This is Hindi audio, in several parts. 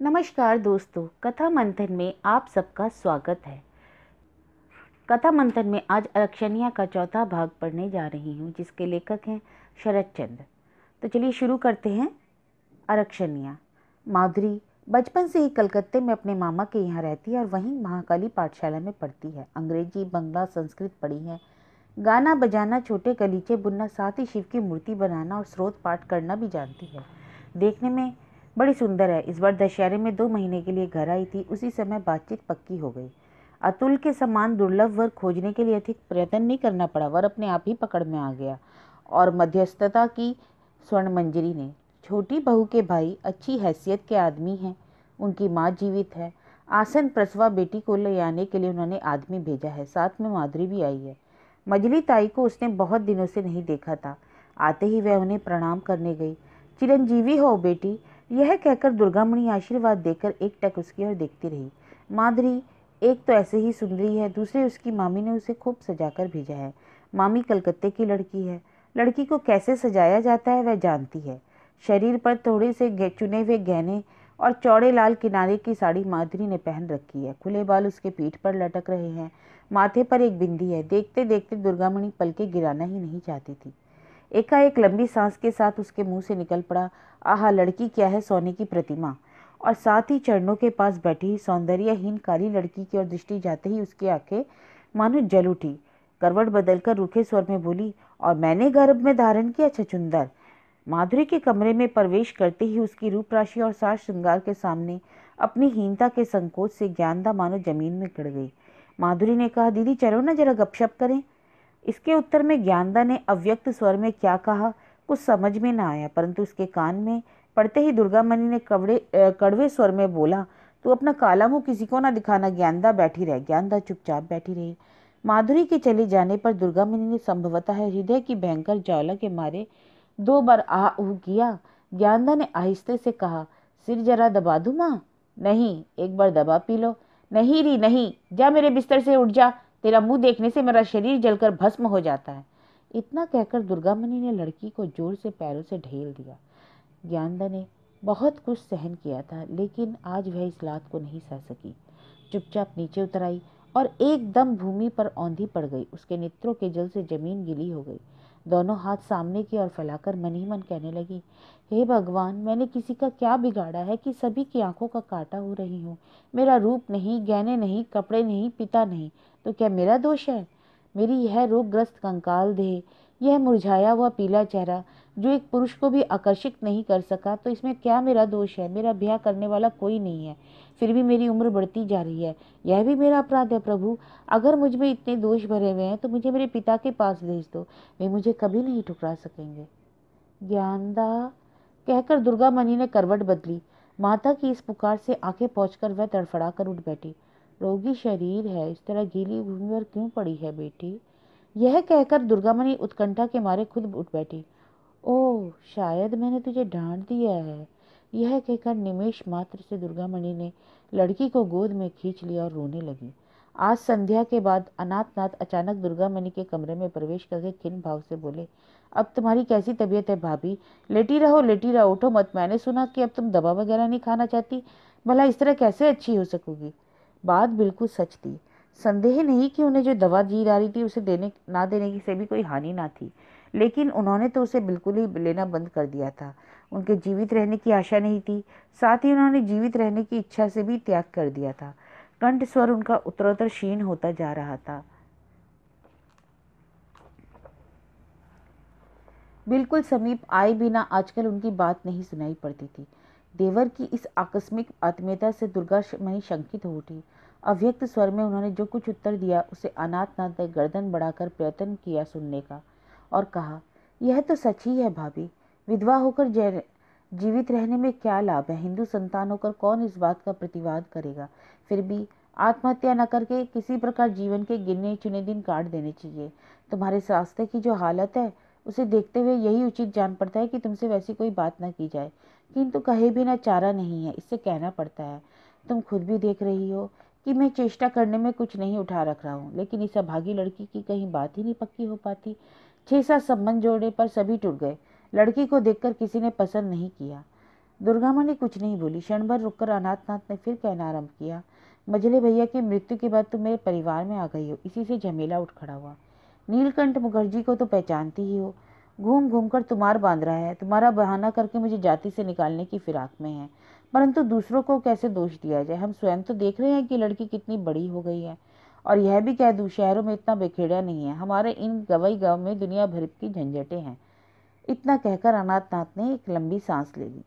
नमस्कार दोस्तों, कथा मंथन में आप सबका स्वागत है। कथा मंथन में आज आरक्षणिया का चौथा भाग पढ़ने जा रही हूँ, जिसके लेखक हैं शरद चंद्र। तो चलिए शुरू करते हैं। आरक्षणिया। माधुरी बचपन से ही कलकत्ते में अपने मामा के यहाँ रहती है और वहीं महाकाली पाठशाला में पढ़ती है। अंग्रेजी, बंगला, संस्कृत पढ़ी है। गाना बजाना, छोटे गलीचे बुनना, साथ ही शिव की मूर्ति बनाना और स्रोत पाठ करना भी जानती है। देखने में बड़ी सुंदर है। इस बार दशहरे में 2 महीने के लिए घर आई थी। उसी समय बातचीत पक्की हो गई। अतुल के समान दुर्लभ वर खोजने के लिए अधिक प्रयत्न नहीं करना पड़ा। वर अपने आप ही पकड़ में आ गया और मध्यस्थता की स्वर्ण मंजरी ने। छोटी बहू के भाई अच्छी हैसियत के आदमी हैं। उनकी माँ जीवित है। आसन प्रसवा बेटी को ले आने के लिए उन्होंने आदमी भेजा है। साथ में माधुरी भी आई है। मजली ताई को उसने बहुत दिनों से नहीं देखा था। आते ही वह उन्हें प्रणाम करने गई। चिरंजीवी हो बेटी, यह कहकर दुर्गामणि आशीर्वाद देकर एकटक उसकी ओर देखती रही। माधुरी एक तो ऐसे ही सुंदरी है, दूसरे उसकी मामी ने उसे खूब सजाकर भेजा है। मामी कलकत्ते की लड़की है। लड़की को कैसे सजाया जाता है वह जानती है। शरीर पर थोड़े से चुने हुए गहने और चौड़े लाल किनारे की साड़ी माधुरी ने पहन रखी है। खुले बाल उसके पीठ पर लटक रहे हैं। माथे पर एक बिंदी है। देखते देखते दुर्गामणि पलके गिराना ही नहीं चाहती थी। एकाएक लंबी सांस के साथ उसके मुंह से निकल पड़ा, आहा, लड़की क्या है, सोने की प्रतिमा। और साथ ही चरणों के पास बैठी सौंदर्यहीन काली लड़की की ओर दृष्टि जाते ही उसकी आंखें मानो जल उठी। करवट बदलकर रूखे स्वर में बोली, और मैंने गर्भ में धारण किया छछुंदर। माधुरी के कमरे में प्रवेश करते ही उसकी रूप राशि और साज श्रृंगार के सामने अपनी हीनता के संकोच से ज्ञानदा मानो जमीन में गिर गई। माधुरी ने कहा, दीदी चलो ना, जरा गपशप करें। इसके उत्तर में ज्ञानदा ने अव्यक्त स्वर में क्या कहा कुछ समझ में न आया, परंतु उसके कान में पड़ते ही दुर्गामणि ने कड़वे स्वर में बोला, तू अपना काला मुंह किसी को ना दिखाना। ज्ञानदा बैठी रह। ज्ञानदा चुपचाप बैठी रही। माधुरी के चले जाने पर दुर्गामणि ने संभवतः हृदय की भयंकर ज्वाला के मारे 2 बार आह ऊह किया। ज्ञानदा ने आहिस्ते से कहा, सिर जरा दबा दूं माँ? नहीं, एक बार दबा पी लो। नहीं री नहीं, जा मेरे बिस्तर से उठ जा। तेरा मुंह देखने से मेरा शरीर जलकर भस्म हो जाता है। इतना कहकर दुर्गामणि ने लड़की को जोर से पैरों से ढेल दिया। ज्ञानदा ने बहुत कुछ सहन किया था, लेकिन आज वह इस लात को नहीं सह सकी। चुपचाप नीचे उतर आई और एकदम भूमि पर औंधी पड़ गई। उसके नेत्रों के जल से जमीन गीली हो गई। दोनों हाथ सामने की ओर फैलाकर मन ही मन कहने लगी, हे भगवान, मैंने किसी का क्या बिगाड़ा है कि सभी की आंखों का काटा हो रही हूँ। मेरा रूप नहीं, गहने नहीं, कपड़े नहीं, पिता नहीं, तो क्या मेरा दोष है? मेरी यह रोगग्रस्त कंकाल देह, यह मुरझाया हुआ पीला चेहरा जो एक पुरुष को भी आकर्षित नहीं कर सका, तो इसमें क्या मेरा दोष है? मेरा ब्याह करने वाला कोई नहीं है, फिर भी मेरी उम्र बढ़ती जा रही है। यह भी मेरा अपराध है प्रभु। अगर मुझ में इतने दोष भरे हुए हैं तो मुझे मेरे पिता के पास भेज दो। वे मुझे कभी नहीं ठुकरा सकेंगे। ज्ञानदा कहकर दुर्गामणि ने करवट बदली। माता की इस पुकार से आंखें पहुंचकर वह तड़फड़ा कर उठ बैठी। रोगी शरीर है, इस तरह गीली भूमि पर क्यों पड़ी है बेटी? यह कहकर दुर्गामणि उत्कंठा के मारे खुद उठ बैठी। ओह, शायद मैंने तुझे डांट दिया है। यह कहकर निमेष मात्र से दुर्गामणि ने लड़की को गोद में खींच लिया और रोने लगी। आज संध्या के बाद अनाथनाथ अचानक दुर्गामणि के कमरे में प्रवेश करके खिन्न भाव से बोले, अब तुम्हारी कैसी तबीयत है भाभी? लेटी रहो, लेटी रहो, उठो मत। मैंने सुना कि अब तुम दवा वगैरह नहीं खाना चाहती। भला इस तरह कैसे अच्छी हो सकोगी? बात बिल्कुल सच थी। संदेह नहीं कि उन्हें जो दवा दी जा रही थी उसे देने ना देने की से भी कोई हानि ना थी, लेकिन उन्होंने तो उसे बिल्कुल ही लेना बंद कर दिया था। उनके जीवित रहने की आशा नहीं थी, साथ ही उन्होंने जीवित रहने की इच्छा से भी त्याग कर दिया था। कंठ स्वर उनका उत्तरोत्तर क्षीण होता जा रहा था। बिल्कुल समीप आए बिना आजकल उनकी बात नहीं सुनाई पड़ती थी। देवर की इस आकस्मिक आत्मीयता से दुर्गामणि शंकित हो उठी। अव्यक्त स्वर में उन्होंने जो कुछ उत्तर दिया उसे अनाथनाथ ने गर्दन बढ़ाकर प्रयत्न किया सुनने का और कहा, यह तो सच ही है भाभी। विधवा होकर जीवित रहने में क्या लाभ है? हिंदू संतान होकर कौन इस बात का प्रतिवाद करेगा? फिर भी आत्महत्या न करके किसी प्रकार जीवन के गिने चुने दिन काट देने चाहिए। तुम्हारे स्वास्थ्य की जो हालत है उसे देखते हुए यही उचित जान पड़ता है कि तुमसे वैसी कोई बात न की जाए, किंतु कहे बिना चारा नहीं है, इससे कहना पड़ता है। तुम खुद भी देख रही हो कि मैं चेष्टा करने में कुछ नहीं उठा रख रहा हूँ, लेकिन इस अभागी लड़की की कहीं बात ही नहीं पक्की हो पाती। 6-7 संबंध जोड़े पर सभी टूट गए। लड़की को देखकर किसी ने पसंद नहीं किया। दुर्गामणि कुछ नहीं बोली। क्षण भर रुककर अनाथनाथ ने फिर कहना आरंभ किया, मझले भैया की मृत्यु के बाद तुम मेरे परिवार में आ गई हो। इसी से झमेला उठ खड़ा हुआ। नीलकंठ मुखर्जी को तो पहचानती ही हो, घूम घूम कर तुम्हार बांध रहा है, तुम्हारा बहाना करके मुझे जाति से निकालने की फिराक में है। परंतु दूसरों को कैसे दोष दिया जाए, हम स्वयं तो देख रहे हैं कि लड़की कितनी बड़ी हो गई है। और यह भी कह दूं, शहरों में इतना बेखेड़ा नहीं है, हमारे इन गवई गांव में दुनिया भर की झंझटें हैं। इतना कहकर अनाथनाथ ने एक लंबी सांस ले ली।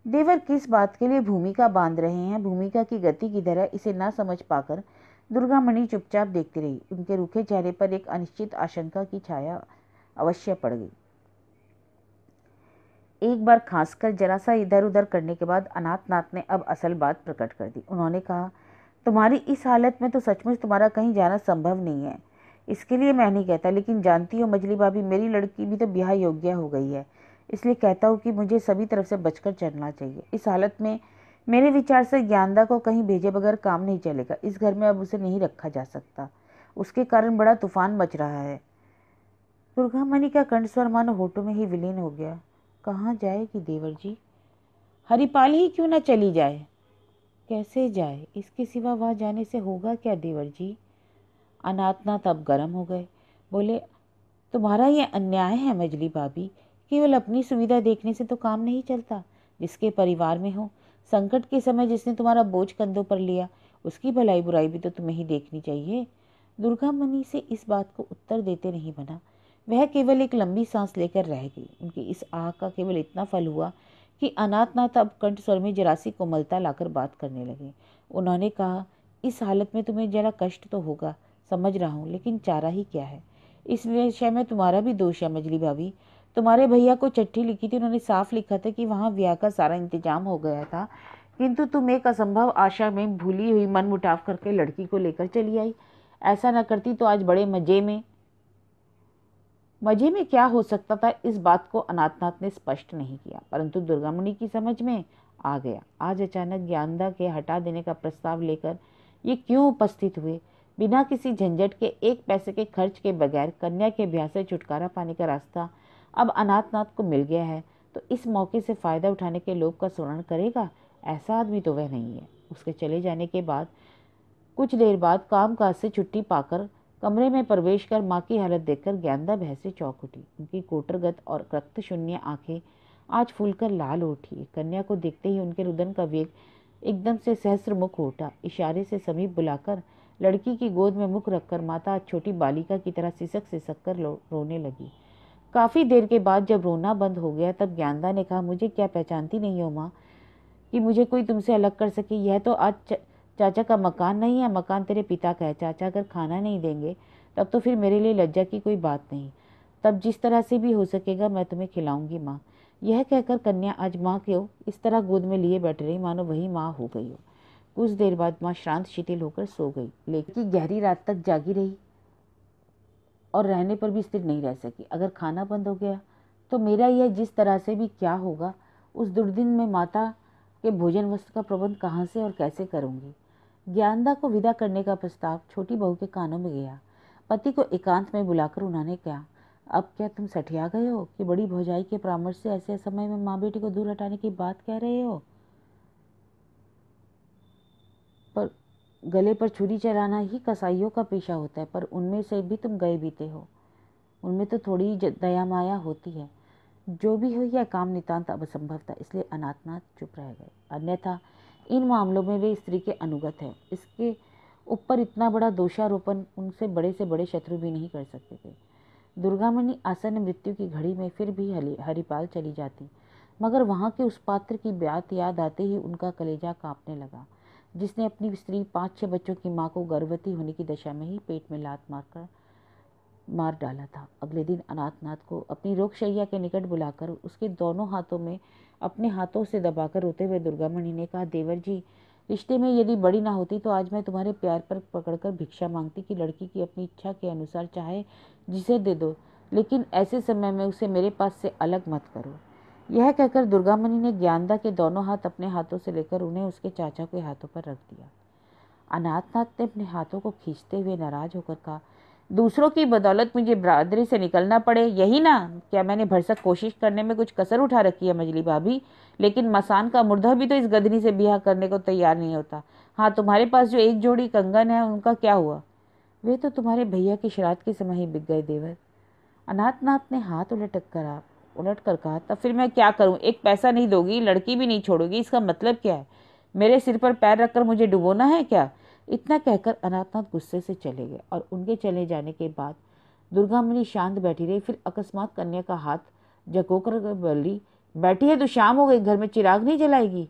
देवर किस बात के लिए भूमिका बांध रहे हैं, भूमिका की गति किधर है, इसे ना समझ पाकर दुर्गामणि चुपचाप देखती रही। उनके रूखे चेहरे पर एक अनिश्चित आशंका की छाया अवश्य पड़ गई। एक बार खांसकर जरा सा इधर उधर करने के बाद अनाथनाथ ने अब असल बात प्रकट कर दी। उन्होंने कहा, तुम्हारी इस हालत में तो सचमुच तुम्हारा कहीं जाना संभव नहीं है। इसके लिए मैं नहीं कहता, लेकिन जानती हो मछली भाभी, मेरी लड़की भी तो ब्याह योग्य हो गई है। इसलिए कहता हूँ कि मुझे सभी तरफ से बचकर चलना चाहिए। इस हालत में मेरे विचार से ज्ञानदा को कहीं भेजे बगैर काम नहीं चलेगा। इस घर में अब उसे नहीं रखा जा सकता, उसके कारण बड़ा तूफान मच रहा है। दुर्गामणि का कंठस्वर मानो होठों में ही विलीन हो गया। कहाँ जाएगी देवर जी? हरिपाल ही क्यों न चली जाए? कैसे जाए? इसके सिवा वहाँ जाने से होगा क्या देवर जी? अनाथनाथ अब गर्म हो गए। बोले, तुम्हारा यह अन्याय है मजली भाभी। केवल अपनी सुविधा देखने से तो काम नहीं चलता। जिसके परिवार में हो, संकट के समय जिसने तुम्हारा बोझ कंधों पर लिया, उसकी भलाई बुराई भी तो तुम्हें ही देखनी चाहिए। दुर्गामणि से इस बात को उत्तर देते नहीं बना। वह केवल एक लंबी सांस लेकर रह गई। उनकी इस आह का केवल इतना फल हुआ कि अनाथनाथ अब कंठ स्वर में जरा सी कोमलता लाकर बात करने लगे। उन्होंने कहा, इस हालत में तुम्हें जरा कष्ट तो होगा, समझ रहा हूँ, लेकिन चारा ही क्या है। इस विषय में तुम्हारा भी दोष है मजली भाभी। तुम्हारे भैया को चिट्ठी लिखी थी, उन्होंने साफ लिखा था कि वहाँ ब्याह का सारा इंतजाम हो गया था, किंतु तुम एक असंभव आशा में भूली हुई मन मुटाव करके लड़की को लेकर चली आई। ऐसा न करती तो आज बड़े मजे में क्या हो सकता था, इस बात को अनाथनाथ ने स्पष्ट नहीं किया, परंतु दुर्गामणि की समझ में आ गया। आज अचानक ज्ञानदा के हटा देने का प्रस्ताव लेकर ये क्यों उपस्थित हुए? बिना किसी झंझट के, एक पैसे के खर्च के बगैर कन्या के ब्याह से छुटकारा पाने का रास्ता अब अनाथनाथ को मिल गया है, तो इस मौके से फायदा उठाने के लोभ का स्मरण करेगा? ऐसा आदमी तो वह नहीं है। उसके चले जाने के बाद कुछ देर बाद कामकाज से छुट्टी पाकर कमरे में प्रवेश कर माँ की हालत देखकर ज्ञानदा भय से चौंक उठी। उनकी कोटरगत और रक्त शून्य आंखें आज फूलकर लाल हो उठी। कन्या को देखते ही उनके रुदन का वेग एकदम से सहस्त्रमुख हो उठा। इशारे से समीप बुलाकर लड़की की गोद में मुख रखकर माता छोटी बालिका की तरह सिसक सिसक कर रोने लगी। काफ़ी देर के बाद जब रोना बंद हो गया, तब ज्ञानदा ने कहा, मुझे क्या पहचानती नहीं हो माँ कि मुझे कोई तुमसे अलग कर सके? यह तो आज चाचा का मकान नहीं है, मकान तेरे पिता का है। चाचा अगर खाना नहीं देंगे तब तो फिर मेरे लिए लज्जा की कोई बात नहीं। तब जिस तरह से भी हो सकेगा मैं तुम्हें खिलाऊंगी माँ। यह कहकर कन्या आज माँ को इस तरह गोद में लिए बैठ रही मानो वही माँ हो गई हो। कुछ देर बाद माँ शांत शिथिल होकर सो गई, लेकिन गहरी रात तक जागी रही और रहने पर भी स्थिर नहीं रह सकी। अगर खाना बंद हो गया तो मेरा यह जिस तरह से भी क्या होगा, उस दुर्दिन में माता के भोजन वस्त्र का प्रबंध कहाँ से और कैसे करूँगी? ज्ञानदा को विदा करने का प्रस्ताव छोटी बहू के कानों में गया। पति को एकांत में बुलाकर उन्होंने कहा, अब क्या तुम सठिया गए हो कि बड़ी भौजाई के परामर्श से ऐसे समय में माँ बेटी को दूर हटाने की बात कह रहे हो? पर गले पर छुरी चलाना ही कसाईयों का पेशा होता है, पर उनमें से भी तुम गए बीते हो। उनमें तो थोड़ी दया माया होती है। जो भी हो, यह काम नितांत अब असंभव था, इसलिए अनाथनाथ चुप रह गए। अन्यथा इन मामलों में वे स्त्री के अनुगत है। इसके ऊपर इतना बड़ा दोषारोपण उनसे बड़े शत्रु भी नहीं कर सकते थे। दुर्गामणि आसन मृत्यु की घड़ी में फिर भी हरिपाल चली जाती, मगर वहाँ के उस पात्र की बात याद आते ही उनका कलेजा कांपने लगा, जिसने अपनी स्त्री 5-6 बच्चों की माँ को गर्भवती होने की दशा में ही पेट में लात मार डाला था। अगले दिन अनाथनाथ को अपनी रोगशैया के निकट बुलाकर उसके दोनों हाथों में अपने हाथों से दबाकर रोते हुए दुर्गामणि ने कहा, देवर जी, रिश्ते में यदि बड़ी ना होती तो आज मैं तुम्हारे प्यार पर पकड़कर भिक्षा मांगती कि लड़की की अपनी इच्छा के अनुसार चाहे जिसे दे दो, लेकिन ऐसे समय में उसे मेरे पास से अलग मत करो। यह कहकर दुर्गामणि ने ज्ञानदा के दोनों हाथ अपने हाथों से लेकर उन्हें उसके चाचा के हाथों पर रख दिया। अनाथनाथ ने अपने हाथों को खींचते हुए नाराज होकर कहा, दूसरों की बदौलत मुझे बरादरी से निकलना पड़े, यही ना? क्या मैंने भरसक कोशिश करने में कुछ कसर उठा रखी है मजली भाभी? लेकिन मसान का मुर्दा भी तो इस गदनी से ब्याह करने को तैयार नहीं होता। हाँ, तुम्हारे पास जो एक जोड़ी कंगन है उनका क्या हुआ? वे तो तुम्हारे भैया की श्राद्ध के समय ही बिक गए देवर। अनाथनाथ ने हाथ उलट कर कहा, तब फिर मैं क्या करूं? एक पैसा नहीं दोगी, लड़की भी नहीं छोड़ोगी, इसका मतलब क्या है? मेरे सिर पर पैर रखकर मुझे डुबोना है क्या? इतना कहकर अनाथनाथ गुस्से से चले गए और उनके चले जाने के बाद दुर्गामणि शांत बैठी रही। फिर अकस्मात कन्या का हाथ जकोकर बोली, बैठी है तो शाम हो गई, घर में चिराग नहीं जलाएगी?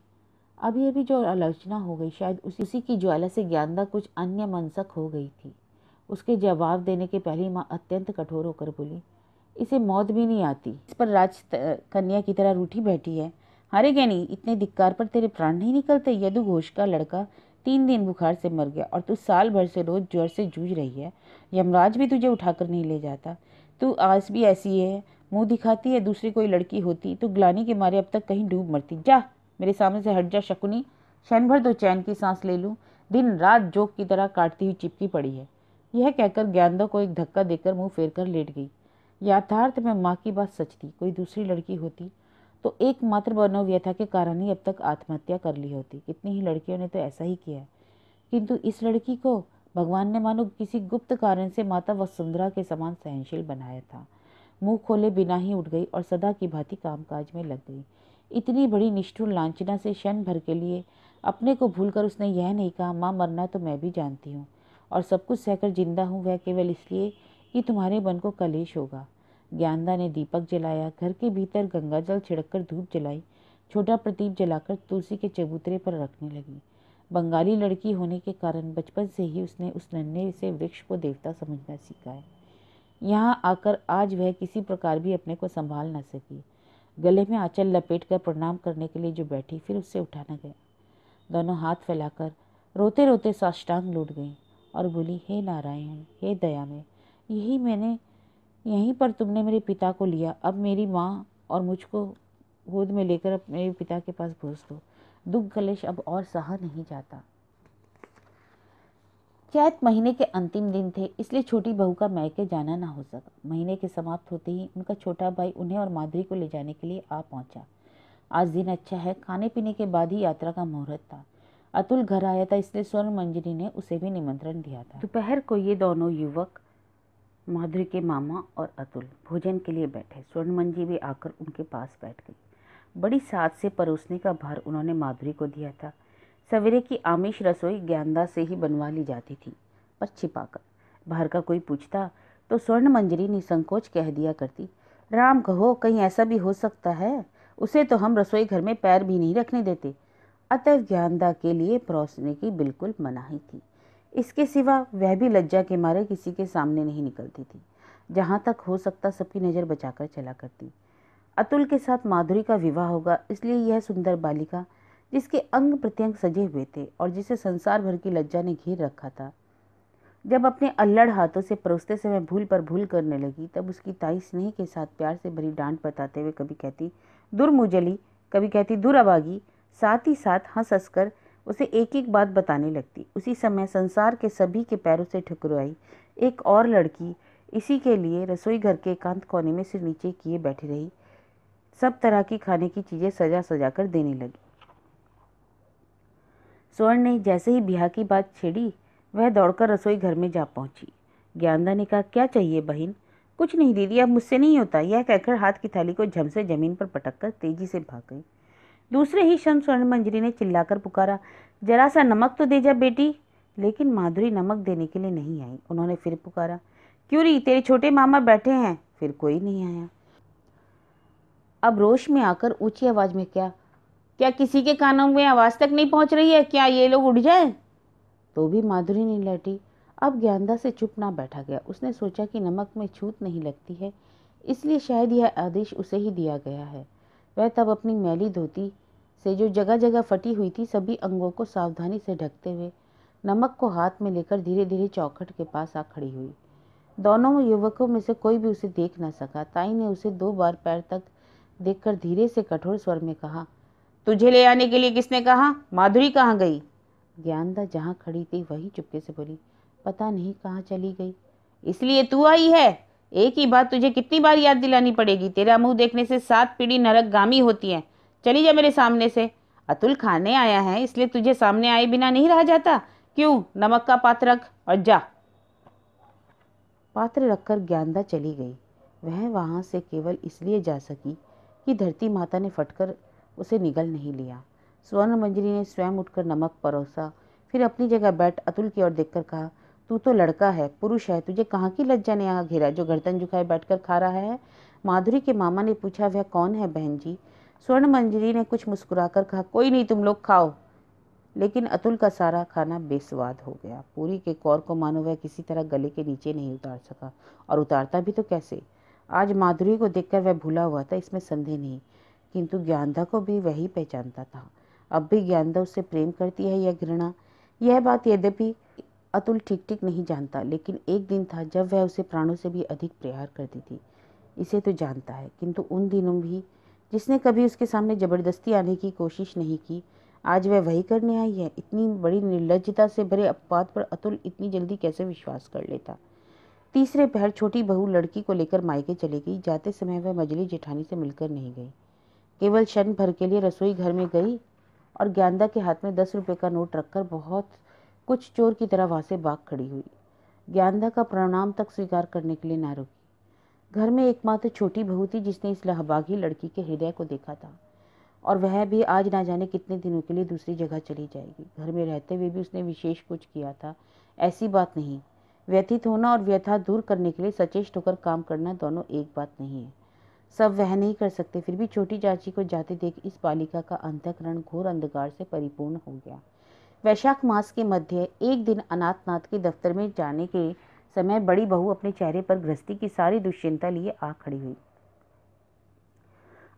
अभी अभी जो आलोचना हो गई, शायद उसी की ज्वाला से ज्ञानदा कुछ अन्य मनसक हो गई थी। उसके जवाब देने के पहले माँ अत्यंत कठोर होकर बोली, इसे मौत भी नहीं आती, इस पर राज कन्या की तरह रूठी बैठी है। हारे ज्ञानी, इतने धिक्कार पर तेरे प्राण नहीं निकलते? यदु घोष का लड़का 3 दिन बुखार से मर गया और तू साल भर से रोज ज्वर से जूझ रही है। यमराज भी तुझे उठाकर नहीं ले जाता। तू आज भी ऐसी है, मुंह दिखाती है। दूसरी कोई लड़की होती तो ग्लानि के मारे अब तक कहीं डूब मरती। जा मेरे सामने से हट जा शकुनी, क्षण भर तो चैन की सांस ले लूं। दिन रात जोक की तरह काटती हुई चिपकी पड़ी है। यह कहकर ज्ञानदा को एक धक्का देकर मुंह फेर कर लेट गई। यथार्थ में माँ की बात सच थी। कोई दूसरी लड़की होती तो एकमात्र मनोव्यथा के कारण ही अब तक आत्महत्या कर ली होती। कितनी ही लड़कियों ने तो ऐसा ही किया है, किंतु इस लड़की को भगवान ने मानो किसी गुप्त कारण से माता वसुंधरा के समान सहनशील बनाया था। मुंह खोले बिना ही उठ गई और सदा की भांति कामकाज में लग गई। इतनी बड़ी निष्ठुर लांछना से क्षण भर के लिए अपने को भूलकर उसने यह नहीं कहा, माँ मरना तो मैं भी जानती हूँ और सब कुछ सहकर जिंदा हूँ, वह केवल इसलिए कि तुम्हारे मन को कलेश होगा। ज्ञानदा ने दीपक जलाया, घर के भीतर गंगाजल छिड़ककर धूप जलाई, छोटा प्रदीप जलाकर तुलसी के चबूतरे पर रखने लगी। बंगाली लड़की होने के कारण बचपन से ही उसने उस नन्हे से वृक्ष को देवता समझना सीखा है। यहाँ आकर आज वह किसी प्रकार भी अपने को संभाल न सकी। गले में आंचल लपेटकर प्रणाम करने के लिए जो बैठी, फिर उससे उठा न गया। दोनों हाथ फैलाकर रोते रोते साष्टांग लौट गई और बोली, हे नारायण, हे दयामय, यहीं पर तुमने मेरे पिता को लिया। अब मेरी माँ और मुझको गोद में लेकर अब मेरे पिता के पास भेज दो। दुख कलेश अब और सहा नहीं जाता। चैत महीने के अंतिम दिन थे, इसलिए छोटी बहू का मैके जाना ना हो सका। महीने के समाप्त होते ही उनका छोटा भाई उन्हें और माधुरी को ले जाने के लिए आ पहुंचा। आज दिन अच्छा है, खाने पीने के बाद ही यात्रा का मुहूर्त था। अतुल घर आया था, इसलिए स्वर्ण मंजरी ने उसे भी निमंत्रण दिया था। दोपहर को ये दोनों युवक, माधुरी के मामा और अतुल, भोजन के लिए बैठे। स्वर्ण मंजरी भी आकर उनके पास बैठ गई। बड़ी साथ से परोसने का भार उन्होंने माधुरी को दिया था। सवेरे की आमिष रसोई ज्ञानदा से ही बनवा ली जाती थी, पर छिपाकर। बाहर का कोई पूछता तो स्वर्ण मंजरी निसंकोच कह दिया करती, राम कहो, कहीं ऐसा भी हो सकता है? उसे तो हम रसोई घर में पैर भी नहीं रखने देते। अतः ज्ञानदा के लिए परोसने की बिल्कुल मनाही थी। इसके सिवा वह भी लज्जा के मारे किसी के सामने नहीं निकलती थी। जहाँ तक हो सकता सबकी नज़र बचाकर चला करती। अतुल के साथ माधुरी का विवाह होगा, इसलिए यह सुंदर बालिका, जिसके अंग प्रत्यंग सजे हुए थे और जिसे संसार भर की लज्जा ने घेर रखा था, जब अपने अल्लड़ हाथों से परोसते समय भूल पर भूल करने लगी, तब उसकी ताई स्नेह के साथ प्यार से भरी डांट बताते हुए कभी कहती दूर मुजली, कभी कहती दूर अभागी, साथ ही साथ हंस हंस कर उसे एक एक बात बताने लगती। उसी समय संसार के सभी के पैरों से ठुकराई एक और लड़की इसी के लिए रसोई घर के एकांत कोने में सिर नीचे किए बैठी रही। सब तरह की खाने की चीजें सजा सजा कर देने लगी। स्वर्ण ने जैसे ही ब्याह की बात छेड़ी, वह दौड़कर रसोई घर में जा पहुंची। ज्ञानदा ने कहा, क्या चाहिए बहन? कुछ नहीं दीदी, अब मुझसे नहीं होता, यह कहकर हाथ की थाली को झम से जमीन पर पटककर तेजी से भाग गई। दूसरे ही क्षण स्वर्ण मंजरी ने चिल्लाकर पुकारा, जरा सा नमक तो दे जा बेटी। लेकिन माधुरी नमक देने के लिए नहीं आई। उन्होंने फिर पुकारा, क्यों री, तेरे छोटे मामा बैठे हैं। फिर कोई नहीं आया। अब रोश में आकर ऊंची आवाज में, क्या क्या किसी के कानों में आवाज तक नहीं पहुंच रही है? क्या ये लोग उठ जाए? तो भी माधुरी नहीं लौटी। अब ज्ञानदा से चुप ना बैठा गया। उसने सोचा कि नमक में छूत नहीं लगती है, इसलिए शायद यह आदेश उसे ही दिया गया है। वह तब अपनी मैली धोती से जो जगह जगह फटी हुई थी, सभी अंगों को सावधानी से ढकते हुए नमक को हाथ में लेकर धीरे धीरे चौखट के पास आ खड़ी हुई। दोनों युवकों में से कोई भी उसे देख न सका। ताई ने उसे 2 बार पैर तक देखकर धीरे से कठोर स्वर में कहा, तुझे ले आने के लिए किसने कहा? माधुरी कहाँ गई? ज्ञानदा जहाँ खड़ी थी वहीं चुपके से बोली, पता नहीं कहाँ चली गई। इसलिए तू आई है? एक ही बात तुझे कितनी बार याद दिलानी पड़ेगी? तेरा मुंह देखने से 7 पीढ़ी नरकगामी होती है। चली जा मेरे सामने से। अतुल खाने आया है इसलिए तुझे सामने आए बिना नहीं रहा जाता। क्यों? नमक का पात्र रख और जा। पात्र रखकर ज्ञानदा चली गई। वह वहां से केवल इसलिए जा सकी कि धरती माता ने फटकर उसे निगल नहीं लिया। स्वर्ण मंजरी ने स्वयं उठकर नमक परोसा, फिर अपनी जगह बैठ अतुल की ओर देखकर कहा, तू तो लड़का है, पुरुष है, तुझे कहाँ की लज्जा ने यहाँ घेरा जो गर्दन झुकाए बैठकर खा रहा है? माधुरी के मामा ने पूछा, वह कौन है बहन जी? स्वर्ण मंजरी ने कुछ मुस्कुराकर कहा, कोई नहीं, तुम लोग खाओ। लेकिन अतुल का सारा खाना बेस्वाद हो गया। पूरी के कौर को मानो वह किसी तरह गले के नीचे नहीं उतार सका, और उतारता भी तो कैसे? आज माधुरी को देखकर वह भूला हुआ था, इसमें संदेह नहीं, किंतु ज्ञानदा को भी वही पहचानता था। अब भी ज्ञानदा उससे प्रेम करती है या घृणा, यह बात यद्यपि अतुल ठीक ठीक नहीं जानता, लेकिन एक दिन था जब वह उसे प्राणों से भी अधिक प्यार करती थी। इसे तो जानता है, किंतु उन दिनों भी जिसने कभी उसके सामने जबरदस्ती आने की कोशिश नहीं की, आज वह वही करने आई है। इतनी बड़ी निर्लज्जता से भरे अपवाद पर अतुल इतनी जल्दी कैसे विश्वास कर लेता? तीसरे पहर छोटी बहू लड़की को लेकर मायके चली गई। जाते समय वह मजली जेठानी से मिलकर नहीं गई, केवल क्षण भर के लिए रसोई घर में गई और ज्ञानदा के हाथ में 10 रुपए का नोट रखकर बहुत कुछ चोर की तरह वहां से भाग खड़ी हुई। ज्ञानदा का प्रणाम तक स्वीकार करने के लिए ना रुकी। घर में एकमात्र छोटी बहू थी जिसने इस लहबागी लड़की के हृदय को देखा था, और वह भी आज ना जाने कितने दिनों के लिए दूसरी जगह चली जाएगी। घर में रहते हुए भी उसने विशेष कुछ किया था, ऐसी बात नहीं। व्यथित होना और व्यथा दूर करने के लिए सचेष्ट होकर काम करना दोनों एक बात नहीं है। सब वह नहीं कर सकते, फिर भी छोटी चाची को जाते देख इस बालिका का अंतःकरण घोर अंधकार से परिपूर्ण हो गया। वैशाख मास के मध्य एक दिन अनाथनाथ के दफ्तर में जाने के समय बड़ी बहू अपने चेहरे पर गृहस्थी की सारी दुश्चिंता लिए आ खड़ी हुई।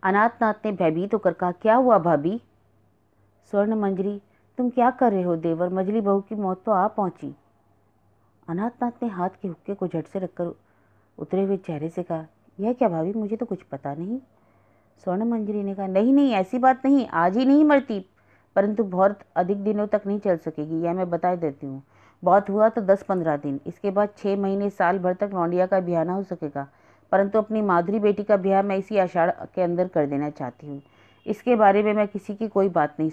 अनाथनाथ ने भयभीत होकर कहा, क्या हुआ भाभी? स्वर्ण मंजरी, तुम क्या कर रहे हो देवर? मजली बहू की मौत तो आ पहुंची। अनाथनाथ ने हाथ के हुक्के को झट से रखकर उतरे हुए चेहरे से कहा, यह क्या भाभी, मुझे तो कुछ पता नहीं। स्वर्ण मंजरी ने कहा, नहीं नहीं, ऐसी बात नहीं, आज ही नहीं मरती, परंतु बहुत अधिक दिनों तक नहीं चल सकेगी, यह मैं बता देती हूँ। बहुत हुआ तो 10-15 दिन, इसके बाद 6 महीने साल भर तक लौंडिया का ब्याह ना हो सकेगा, परंतु अपनी माधुरी बेटी का ब्याह मैं इसी आषाढ़ के अंदर कर देना चाहती हूँ। इसके बारे में मैं किसी की कोई बात नहीं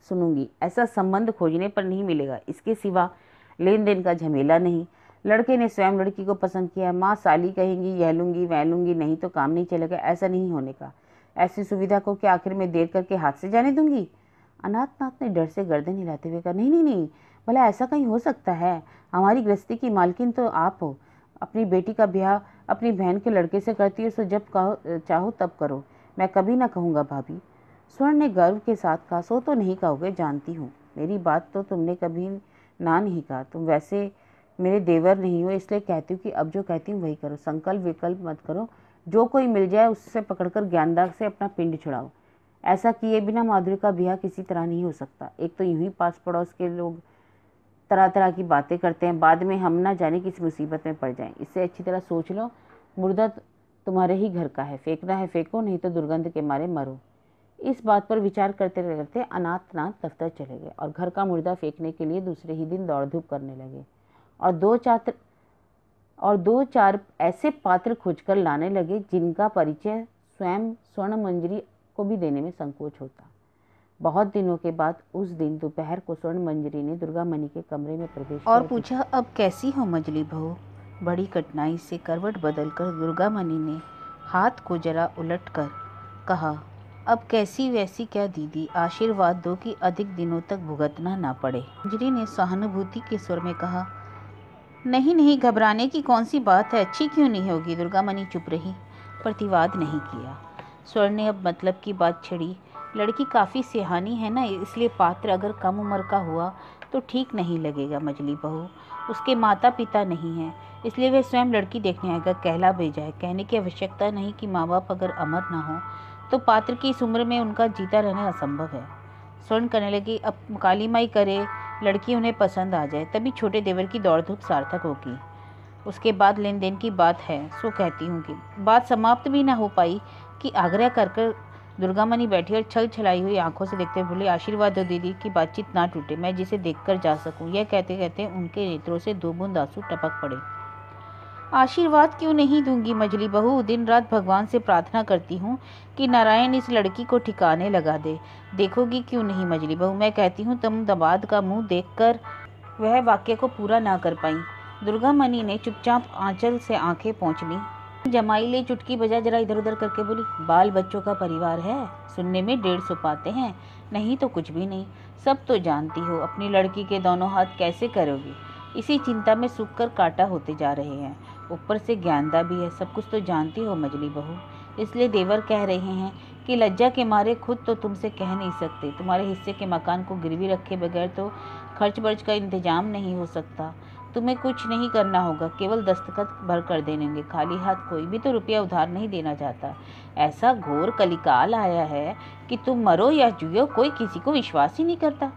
सुनूंगी। ऐसा संबंध खोजने पर नहीं मिलेगा, इसके सिवा लेन देन का झमेला नहीं। लड़के ने स्वयं लड़की को पसंद किया, माँ साली कहेंगी, यह लूंगी वह लूंगी, नहीं तो काम नहीं चलेगा, ऐसा नहीं होने का। ऐसी सुविधा को क्या आखिर में देर करके हाथ से जाने दूंगी? अनाथनाथ ने डर से गर्दन हिलाते हुए कहा, नहीं नहीं नहीं, भला ऐसा कहीं हो सकता है? हमारी गृहस्थी की मालकिन तो आप हो। अपनी बेटी का ब्याह अपनी बहन के लड़के से करती हो, सो जब चाहो तब करो, मैं कभी ना कहूँगा भाभी। स्वर्ण ने गर्व के साथ कहा, सो तो नहीं कहोगे, जानती हूँ, मेरी बात तो तुमने कभी ना नहीं कहा। तुम वैसे मेरे देवर नहीं हो, इसलिए कहती हूँ कि अब जो कहती हूँ वही करो, संकल्प विकल्प मत करो। जो कोई मिल जाए उससे पकड़कर ज्ञानदा से अपना पिंड छुड़ाओ। ऐसा किए बिना माधुरी का ब्याह किसी तरह नहीं हो सकता। एक तो यूं ही पास पड़ोस के लोग तरह तरह की बातें करते हैं, बाद में हम ना जाने किस मुसीबत में पड़ जाएं। इससे अच्छी तरह सोच लो, मुर्दा तुम्हारे ही घर का है, फेंकना है फेंको, नहीं तो दुर्गंध के मारे मरो। इस बात पर विचार करते करते अनाथनाथ दफ्तर चले गए और घर का मुर्दा फेंकने के लिए दूसरे ही दिन दौड़ धूप करने लगे, और दो चार ऐसे पात्र खोजकर लाने लगे जिनका परिचय स्वयं स्वर्ण मंजरी को भी देने में संकोच होता। बहुत दिनों के बाद उस दिन दोपहर को स्वर्ण मंजरी ने दुर्गा मणि के कमरे में प्रवेश और पूछा, अब कैसी हो मजली बहू? बड़ी कठिनाई से करवट बदलकर दुर्गा मणि ने हाथ को जरा उलटकर कहा, अब कैसी वैसी क्या दीदी, आशीर्वाद दो कि अधिक दिनों तक भुगतना ना पड़े। मंजरी ने सहानुभूति के स्वर में कहा, नहीं नहीं, घबराने की कौन सी बात है, अच्छी क्यों नहीं होगी। दुर्गा मणि चुप रही, प्रतिवाद नहीं किया। स्वर्ण ने अब मतलब की बात छेड़ी, लड़की काफ़ी सेहानी है ना, इसलिए पात्र अगर कम उम्र का हुआ तो ठीक नहीं लगेगा मजली बहू। उसके माता पिता नहीं हैं, इसलिए वे स्वयं लड़की देखने आएगा, कहला भेजा है। कहने की आवश्यकता नहीं कि माँ बाप अगर अमर ना हो तो पात्र की इस उम्र में उनका जीता रहना असंभव है। स्वर्ण कहने लगी, अब काली माई करे लड़की उन्हें पसंद आ जाए, तभी छोटे देवर की दौड़ धूप सार्थक होगी। उसके बाद लेन देन की बात है, सो कहती हूँ कि बात समाप्त भी ना हो पाई कि आग्रह कर दुर्गा मणि बैठी और छल छलाई हुई आंखों से देखते बोले, आशीर्वाद दो दीदी की बातचीत ना टूटे, मैं जिसे देखकर जा सकूं। यह कहते कहते उनके नेत्रों से 2 बूंद आंसू टपक पड़े। आशीर्वाद क्यों नहीं दूंगी मजली बहू, दिन रात भगवान से प्रार्थना करती हूँ कि नारायण इस लड़की को ठिकाने लगा दे। देखोगी क्यों नहीं मजली बहू, मैं कहती हूँ तुम दमाद का मुंह देखकर वह वाक्य को पूरा ना कर पाई। दुर्गा मणि ने चुपचाप आंचल से आंखें पोंछ ली। जमाई ले चुटकी बजा जरा इधर उधर करके बोली, बाल बच्चों का परिवार है, सुनने में 150 पाते हैं, नहीं तो कुछ भी नहीं। सब तो जानती हो, अपनी लड़की के दोनों हाथ कैसे करोगी, इसी चिंता में सूख कर काटा होते जा रहे हैं। ऊपर से ज्ञानदा भी है, सब कुछ तो जानती हो मजली बहू, इसलिए देवर कह रहे हैं कि लज्जा के मारे खुद तो तुमसे कह नहीं सकते। तुम्हारे हिस्से के मकान को गिरवी रखे बगैर तो खर्च बर्च का इंतजाम नहीं हो सकता। तुम्हें कुछ नहीं करना होगा, केवल दस्तखत भर कर देंगे। खाली हाथ कोई भी तो रुपया उधार नहीं देना चाहता। ऐसा घोर कलिकाल आया है कि तुम मरो या जियो, कोई किसी को विश्वास ही नहीं करता।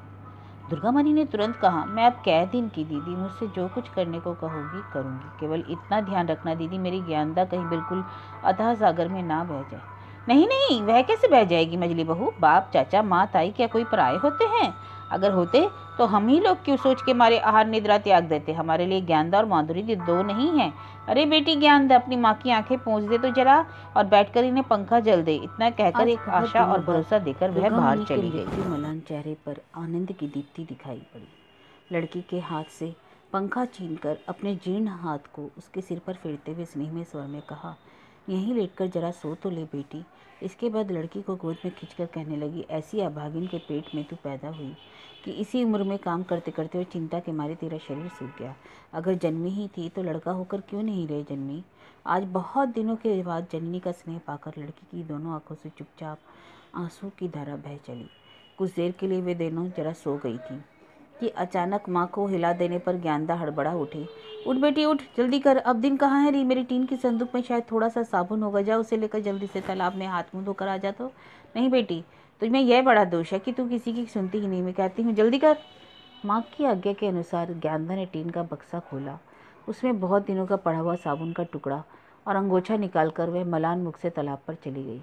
दुर्गा मणि ने तुरंत कहा, मैं अब कै दिन की दीदी, मुझसे जो कुछ करने को कहोगी करूंगी। केवल इतना ध्यान रखना दीदी, मेरी ज्ञानदा कहीं बिल्कुल अथाह सागर में ना बह जाए। नहीं नहीं, वह कैसे बह जाएगी मजली बहू, बाप चाचा माँ ताई क्या कोई पराये होते हैं? अगर होते तो हम ही लोग क्यों सोच के मारे आहार निद्रा त्याग देते। हमारे लिए ज्ञानदा और माधुरी दो नहीं है। अरे बेटी ज्ञानदा, अपनी माँ की आंखें पोंछ दे तो जरा, और बैठकर इन्हें पंखा जल दे। इतना कहकर एक आशा और भरोसा देकर वह बाहर चली गई। मलान चेहरे पर आनंद की दीप्ति दिखाई पड़ी। लड़की के हाथ से पंखा छीनकर अपने जीर्ण हाथ को उसके सिर पर फेरते हुए स्नेह में स्वर में कहा, यहीं लेटकर जरा सो तो ले बेटी। इसके बाद लड़की को गोद में खींचकर कहने लगी, ऐसी अभागिन के पेट में तू पैदा हुई कि इसी उम्र में काम करते करते और चिंता के मारे तेरा शरीर सूख गया। अगर जन्मी ही थी तो लड़का होकर क्यों नहीं रह जन्मी। आज बहुत दिनों के बाद जननी का स्नेह पाकर लड़की की दोनों आंखों से चुपचाप आंसू की धारा बह चली। कुछ देर के लिए वे दोनों जरा सो गई थी कि अचानक माँ को हिला देने पर ज्ञानदा हड़बड़ा उठी। उठ बेटी उठ, जल्दी कर, अब दिन कहाँ है री। मेरी टीन की संदूक में शायद थोड़ा सा साबुन होगा, जा उसे लेकर जल्दी से तालाब में हाथ मुंह धोकर आ जा। तो नहीं बेटी, तुझमें यह बड़ा दोष है कि तू किसी की सुनती ही नहीं। मैं कहती हूँ जल्दी कर। माँ की आज्ञा के अनुसार ज्ञानदा ने टीन का बक्सा खोला। उसमें बहुत दिनों का पड़ा हुआ साबुन का टुकड़ा और अंगोछा निकालकर वह मलान मुख से तालाब पर चली गई।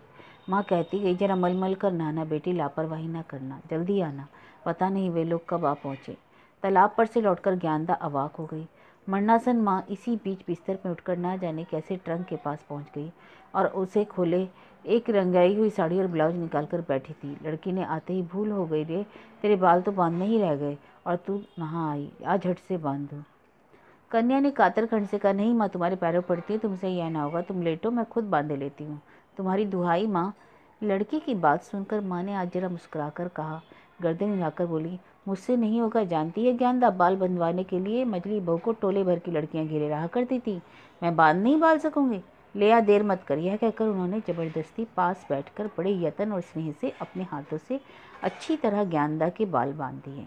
माँ कहती गई, जरा मल मल कर नहाना बेटी, लापरवाही ना करना, जल्दी आना, पता नहीं वे लोग कब आ पहुँचे। तालाब पर से लौटकर ज्ञानदा अवाक हो गई। मरणासन माँ इसी बीच बिस्तर में उठकर ना जाने कैसे ट्रंक के पास पहुँच गई और उसे खोले एक रंगाई हुई साड़ी और ब्लाउज निकालकर बैठी थी। लड़की ने आते ही, भूल हो गई रे, तेरे बाल तो बांधने ही रह गए और तू नहा आई, आज झट से बांध दो। कन्या ने कातर खंड से कहा, नहीं माँ, तुम्हारे पैरों पड़ती है, तुमसे यह ना होगा, तुम लेटो, मैं खुद बांधे लेती हूँ, तुम्हारी दुहाई माँ। लड़की की बात सुनकर माँ ने आज जरा मुस्कुराकर कहा, गर्दन हिलाकर बोली, मुझसे नहीं होगा, जानती है ज्ञानदा, बाल बंधवाने के लिए मजली बहू को टोले भर की लड़कियां घेरे रहा करती थी, मैं बांध नहीं बाल सकूंगी, ले आ, देर मत कर। यह कहकर उन्होंने जबरदस्ती पास बैठकर बड़े यत्न और स्नेह से अपने हाथों से अच्छी तरह ज्ञानदा के बाल बांध दिए।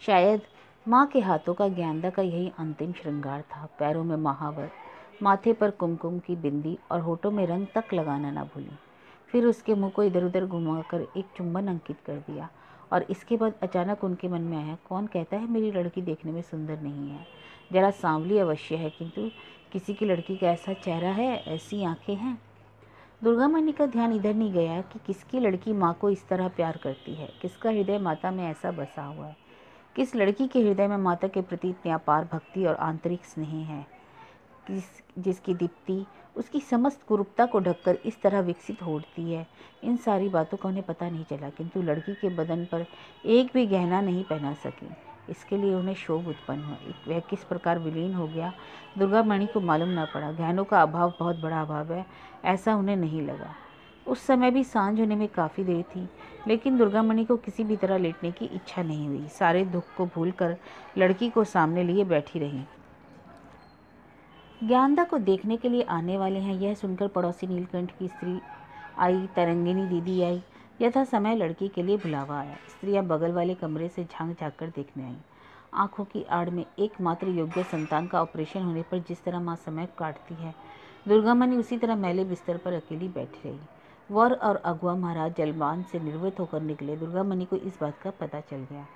शायद माँ के हाथों का ज्ञानदा का यही अंतिम श्रृंगार था। पैरों में महावर, माथे पर कुमकुम की बिंदी और होठों में रंग तक लगाना ना भूली। फिर उसके मुंह को इधर उधर घुमाकर एक चुंबन अंकित कर दिया और इसके बाद अचानक उनके मन में आया, कौन कहता है मेरी लड़की देखने में सुंदर नहीं है, जरा सांवली अवश्य है, किंतु किसी की लड़की का ऐसा चेहरा है, ऐसी आंखें हैं। दुर्गा मणि का ध्यान इधर नहीं गया कि किसकी लड़की माँ को इस तरह प्यार करती है, किसका हृदय माता में ऐसा बसा हुआ है, किस लड़की के हृदय में माता के प्रति इतनी अपार भक्ति और आंतरिक स्नेह है, जिसकी दीप्ति उसकी समस्त कुरूपता को ढककर इस तरह विकसित होती है। इन सारी बातों का उन्हें पता नहीं चला, किंतु लड़की के बदन पर एक भी गहना नहीं पहना सकी। इसके लिए उन्हें शोभ उत्पन्न हुआ। वह किस प्रकार विलीन हो गया दुर्गा मणि को मालूम न पड़ा। गहनों का अभाव बहुत बड़ा अभाव है, ऐसा उन्हें नहीं लगा। उस समय भी सांझ होने में काफ़ी देर थी, लेकिन दुर्गा मणि को किसी भी तरह लेटने की इच्छा नहीं हुई। सारे दुख को भूलकर लड़की को सामने लिए बैठी रही। ज्ञानदा को देखने के लिए आने वाले हैं, यह सुनकर पड़ोसी नीलकंठ की स्त्री आई, तरंगिनी दीदी आई। यथा समय लड़की के लिए बुलावा आया। स्त्रियां बगल वाले कमरे से झांक झांक कर देखने आईं। आंखों की आड़ में एकमात्र योग्य संतान का ऑपरेशन होने पर जिस तरह माँ समय काटती है, दुर्गा मणि उसी तरह मैले बिस्तर पर अकेली बैठी रही। वर और अगुआ महाराज जलमान से निर्वृत होकर निकले। दुर्गा मणि को इस बात का पता चल गया।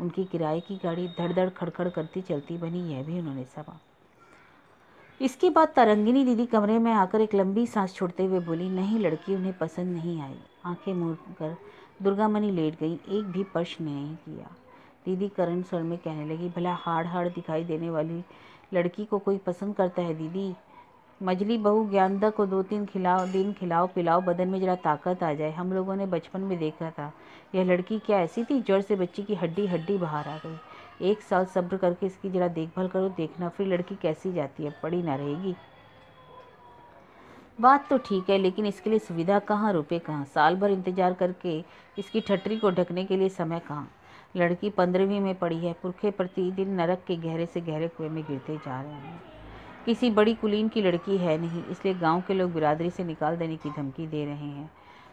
उनकी किराए की गाड़ी धड़ धड़ खड़खड़ करती चलती बनी, यह भी उन्होंने समझा। इसके बाद तरंगिनी दीदी कमरे में आकर एक लंबी सांस छोड़ते हुए बोली, नहीं, लड़की उन्हें पसंद नहीं आई। आंखें मूंद कर दुर्गा मणि लेट गई, एक भी स्पर्श नहीं किया। दीदी करुण स्वर में कहने लगी, भला हाड़ हाड़ दिखाई देने वाली लड़की को कोई पसंद करता है दीदी? मझली बहू, ज्ञानदा को 2-3 दिन खिलाओ पिलाओ, बदन में जरा ताकत आ जाए। हम लोगों ने बचपन में देखा था, यह लड़की क्या ऐसी थी, जड़ से बच्ची की हड्डी हड्डी बाहर आ गई। 1 साल सब्र करके इसकी जरा देखभाल करो, देखना फिर लड़की कैसी जाती है, पड़ी ना रहेगी। बात तो ठीक है, लेकिन इसके लिए सुविधा कहाँ, रुपए कहाँ? साल भर इंतजार करके इसकी ठटरी को ढकने के लिए समय कहाँ? लड़की 15वीं में पड़ी है, पुरखे प्रतिदिन नरक के गहरे से गहरे कुएं में गिरते जा रहे हैं। किसी बड़ी कुलीन की लड़की है नहीं, इसलिए गांव के लोग बिरादरी से निकाल देने की धमकी दे रहे हैं।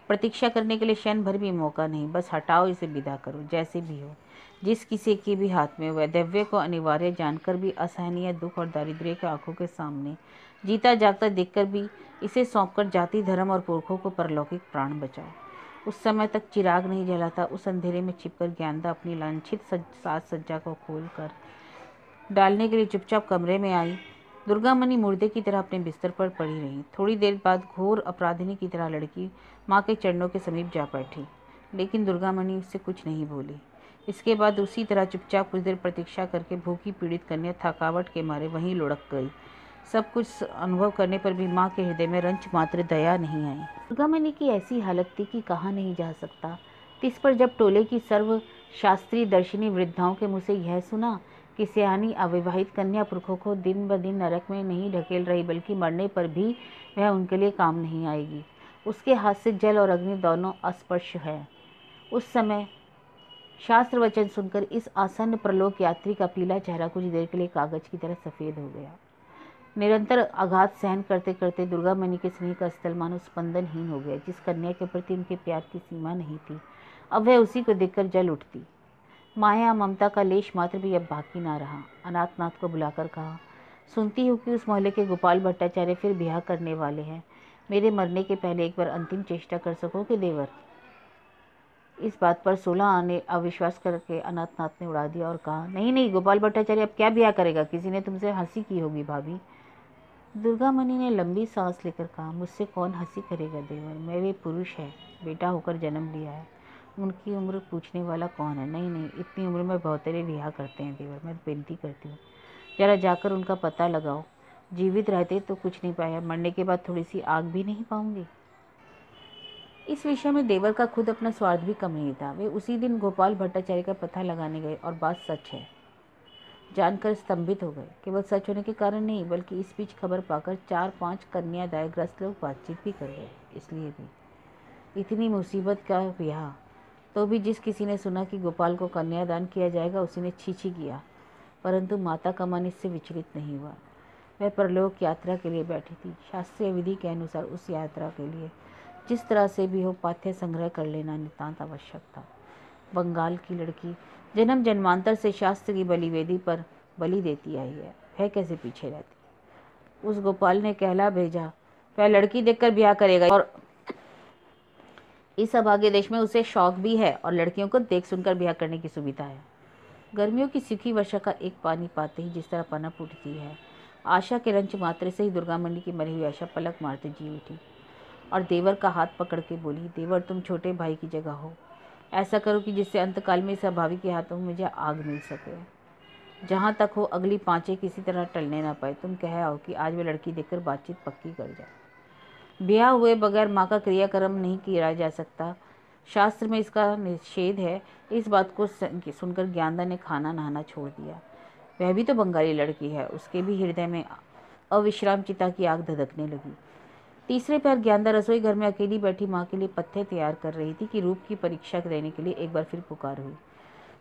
प्रतीक्षा करने के लिए क्षण भर भी मौका नहीं, बस हटाओ इसे, विदा करो, जैसे भी हो। जिस किसी के भी हाथ में वैधव्य को अनिवार्य जानकर भी, असहनीय दुख और दारिद्र्य के आंखों के सामने जीता जागता देखकर भी इसे सौंपकर जाति धर्म और पुरखों को परलौकिक प्राण बचाओ। उस समय तक चिराग नहीं जला था। उस अंधेरे में छिपकर ज्ञानदा अपनी लांछित साज सज्जा को खोल कर डालने के लिए चुपचाप कमरे में आई। दुर्गामणि मुर्दे की तरह अपने बिस्तर पर पड़ी रही। थोड़ी देर बाद घोर अपराधिनी की तरह लड़की माँ के चरणों के समीप जा बैठी, लेकिन दुर्गामणि उससे कुछ नहीं बोली। इसके बाद उसी तरह चुपचाप कुछ देर प्रतीक्षा करके भूखी पीड़ित कन्या थकावट के मारे वहीं लुढ़क गई। सब कुछ अनुभव करने पर भी माँ के हृदय में रंच मात्र दया नहीं आई। दुर्गामणि की ऐसी हालत थी कि कहा नहीं जा सकता। इस पर जब टोले की सर्व शास्त्रीय दर्शनी वृद्धाओं के मुँह से यह सुना कि सयानी अविवाहित कन्या पुरखों को दिन ब दिन नरक में नहीं ढकेल रही, बल्कि मरने पर भी वह उनके लिए काम नहीं आएगी, उसके हाथ से जल और अग्नि दोनों अस्पर्श है, उस समय शास्त्र वचन सुनकर इस आसन्न प्रलोक यात्री का पीला चेहरा कुछ देर के लिए कागज की तरह सफ़ेद हो गया। निरंतर आघात सहन करते करते दुर्गामणि के स्नेह का स्थल मानो स्पंदनहीन हो गया। जिस कन्या के प्रति उनके प्यार की सीमा नहीं थी, अब वह उसी को देखकर जल उठती। माया ममता का लेश मात्र भी अब बाकी ना रहा। अनाथनाथ को बुलाकर कहा, सुनती हूँ कि उस मोहल्ले के गोपाल भट्टाचार्य फिर ब्याह करने वाले हैं। मेरे मरने के पहले एक बार अंतिम चेष्टा कर सकोगे देवर? इस बात पर 16 आने अविश्वास करके अनाथनाथ ने उड़ा दिया और कहा, नहीं नहीं, गोपाल भट्टाचार्य अब क्या ब्याह करेगा, किसी ने तुमसे हंसी की होगी भाभी। दुर्गामणि ने लंबी सांस लेकर कहा, मुझसे कौन हंसी करेगा देवर, मैं वे पुरुष है, बेटा होकर जन्म लिया है, उनकी उम्र पूछने वाला कौन है? नहीं नहीं, इतनी उम्र में बहुतेरे ब्याह करते हैं देवर, मैं विनती करती हूँ जरा जाकर उनका पता लगाओ। जीवित रहते तो कुछ नहीं पाया, मरने के बाद थोड़ी सी आग भी नहीं पाऊंगी। इस विषय में देवर का खुद अपना स्वार्थ भी कम नहीं था। वे उसी दिन गोपाल भट्टाचार्य का पता लगाने गए और बात सच है जानकर स्तंभित हो गए। केवल सच होने के कारण नहीं, बल्कि इस बीच खबर पाकर 4-5 कन्यादायग्रस्त लोग बातचीत भी कर गए। इसलिए भी इतनी मुसीबत का ब्याह, तो भी जिस किसी ने सुना कि गोपाल को कन्यादान किया जाएगा, उसी ने छी किया, परंतु माता का मन इससे विचलित नहीं हुआ। वह परलोक यात्रा के लिए बैठी थी। शास्त्रीय विधि के अनुसार उस यात्रा के लिए जिस तरह से भी हो पाठ्य संग्रह कर लेना नितांत आवश्यक था। बंगाल की लड़की जन्म जन्मांतर से शास्त्र की बलिवेदी पर बलि देती आई है, वह कैसे पीछे रहती? उस गोपाल ने कहला भेजा, वह लड़की देखकर ब्याह करेगा, और इस अभागे देश में उसे शौक भी है और लड़कियों को देख सुनकर ब्याह करने की सुविधा है। गर्मियों की सूखी वर्षा का एक पानी पाते ही जिस तरह पनप उठती है, आशा के रंच मात्र से ही दुर्गामणि की मरी हुई आशा पलक मारते जी उठी और देवर का हाथ पकड़ के बोली, देवर तुम छोटे भाई की जगह हो, ऐसा करो कि जिससे अंतकाल में इस अभावी के हाथों मुझे आग मिल सके। जहाँ तक हो अगली पाँचें किसी तरह टलने ना पाए। तुम कह आओ कि आज वे लड़की देखकर बातचीत पक्की कर जाए। ब्याह हुए बगैर माँ का क्रियाक्रम नहीं किया जा सकता, शास्त्र में इसका निषेध है। इस बात को सुनकर ज्ञानदा ने खाना नहाना छोड़ दिया। वह भी तो बंगाली लड़की है, उसके भी हृदय में अविश्राम चिता की आग धधकने लगी। तीसरे पैर ज्ञानदा रसोई घर में अकेली बैठी माँ के लिए पत्ते तैयार कर रही थी कि रूप की परीक्षा देने के लिए एक बार फिर पुकार हुई।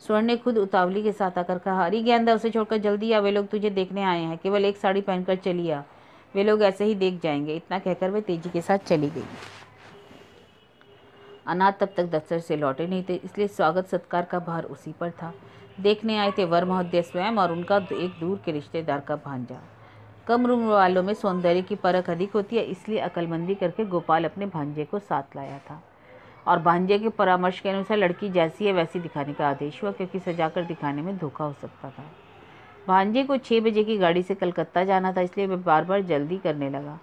स्वर्ण ने खुद उतावली के साथ आकर कहा, अरे ज्ञानदा, उसे छोड़कर जल्दी आ, वे लोग तुझे देखने आए हैं, केवल एक साड़ी पहनकर चली आ, वे लोग ऐसे ही देख जाएंगे। इतना कहकर वे तेजी के साथ चली गई। अनाथ तब तक दफ्तर से लौटे नहीं थे, इसलिए स्वागत सत्कार का भार उसी पर था। देखने आए थे वर महोदय स्वयं और उनका एक दूर के रिश्तेदार का भांजा। कम उम्र वालों में सौंदर्य की परख अधिक होती है, इसलिए अकलमंदी करके गोपाल अपने भांजे को साथ लाया था और भांजे के परामर्श के अनुसार लड़की जैसी है वैसी दिखाने का आदेश हुआ, क्योंकि सजाकर दिखाने में धोखा हो सकता था। भांजे को 6 बजे की गाड़ी से कलकत्ता जाना था, इसलिए वह बार बार जल्दी करने लगा।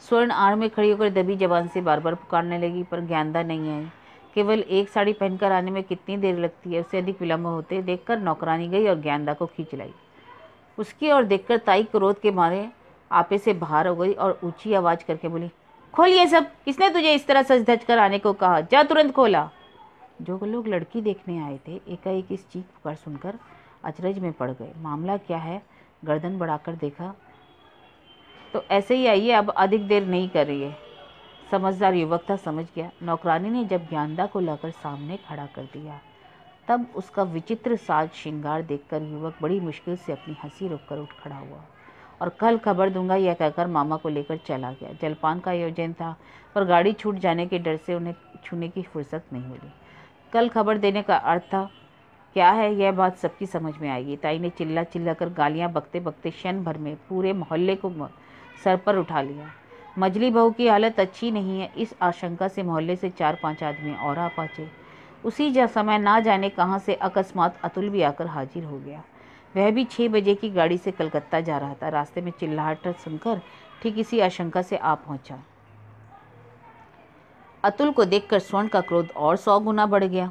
स्वर्ण आड़ में खड़ी होकर दबी जबान से बार बार पुकारने लगी, पर ज्ञानदा नहीं आई। केवल एक साड़ी पहनकर आने में कितनी देर लगती है, उससे अधिक विलम्ब होते देखकर नौकरानी गई और ज्ञानदा को खींच लाई। उसकी ओर देखकर ताई क्रोध के मारे आपे से बाहर हो गई और ऊंची आवाज करके बोली, खोल ये सब, किसने तुझे इस तरह सज धज कर आने को कहा, जा तुरंत खोला। जो लोग लड़की देखने आए थे एकाएक इस चीख पुकार सुनकर अचरज में पड़ गए। मामला क्या है, गर्दन बढ़ाकर देखा तो ऐसे ही आइए, अब अधिक देर नहीं कर रही है। समझदार युवक था, समझ गया। नौकरानी ने जब ज्ञानदा को लाकर सामने खड़ा कर दिया तब उसका विचित्र साज श्रृंगार देखकर युवक बड़ी मुश्किल से अपनी हंसी रोककर उठ खड़ा हुआ और कल खबर दूंगा यह कहकर मामा को लेकर चला गया। जलपान का आयोजन था पर गाड़ी छूट जाने के डर से उन्हें छूने की फुर्सत नहीं मिली। कल खबर देने का अर्थ था क्या है, यह बात सबकी समझ में आएगी। ताई ने चिल्ला चिल्ला कर गालियाँ बकते बकते क्षण भर में पूरे मोहल्ले को सर पर उठा लिया। मजली बहू की हालत अच्छी नहीं है, इस आशंका से मोहल्ले से 4-5 आदमी और आ पहुंचे। उसी समय ना जाने कहां से अकस्मात अतुल भी आकर हाजिर हो गया। वह भी 6 बजे की गाड़ी से कलकत्ता जा रहा था। रास्ते में चिल्लाहट सुनकर ठीक इसी आशंका से आ पहुंचा। अतुल को देखकर स्वर्ण का क्रोध और 100 गुना बढ़ गया।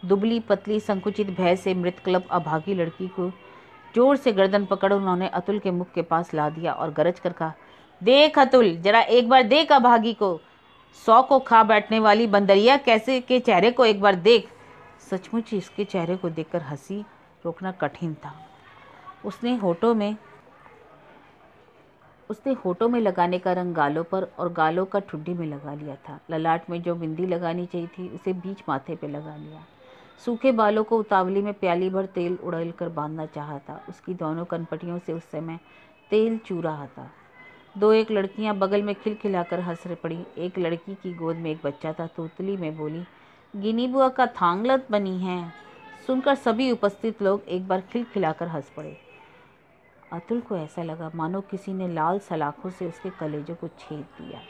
दुबली पतली संकुचित भय से मृतकल्प अभागी लड़की को जोर से गर्दन पकड़ उन्होंने अतुल के मुख के पास ला दिया और गरज कर कहा, देख अतुल, जरा एक बार देख अभागी को, 100 को खा बैठने वाली बंदरिया कैसे के चेहरे को एक बार देख। सचमुच इसके चेहरे को देखकर हंसी रोकना कठिन था। उसने होठों में लगाने का रंग गालों पर और गालों का ठुड्डी में लगा लिया था। ललाट में जो बिंदी लगानी चाहिए थी उसे बीच माथे पे लगा लिया। सूखे बालों को उतावली में प्याली भर तेल उड़ेल कर बांधना चाहा था। उसकी दोनों कनपटियों से उस समय तेल चू रहा था। 2-1 लड़कियां बगल में खिलखिलाकर हंस पड़ी। एक लड़की की गोद में एक बच्चा था। तोतली में बोली, गिनी बुआ का थांगलत बनी है। सुनकर सभी उपस्थित लोग एक बार खिलखिलाकर हंस पड़े। अतुल को ऐसा लगा मानो किसी ने लाल सलाखों से उसके कलेजों को छेद दिया।